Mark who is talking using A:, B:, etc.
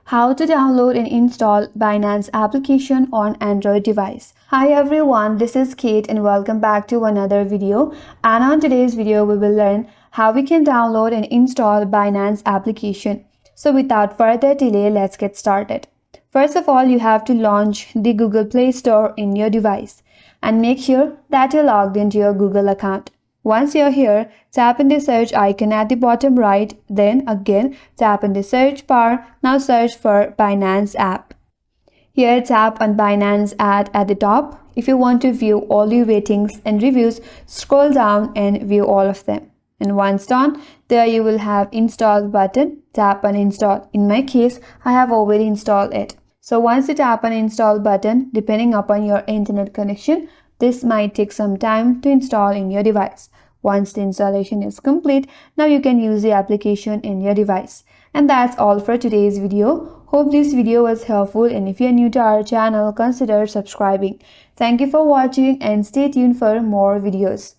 A: How to download and install Binance application on Android device. Hi everyone, this is Kate and welcome back to another video. And on today's video, we will learn how we can download and install Binance application. So without further delay, let's get started. First of all, you have to launch the Google Play Store in your device and make sure that you're logged into your Google account. Once you're here, tap in the search icon at the bottom right, then again tap in the search bar. Now search for Binance app. Here tap on Binance ad at the top. If you want to view all the ratings and reviews, scroll down and view all of them. And once done, there you will have install button. Tap on install. In my case, I have already installed it. So once you tap on install button, depending upon your internet connection, this might take some time to install in your device. Once the installation is complete, now you can use the application in your device. And that's all for today's video. Hope this video was helpful, and if you're new to our channel, consider subscribing. Thank you for watching and stay tuned for more videos.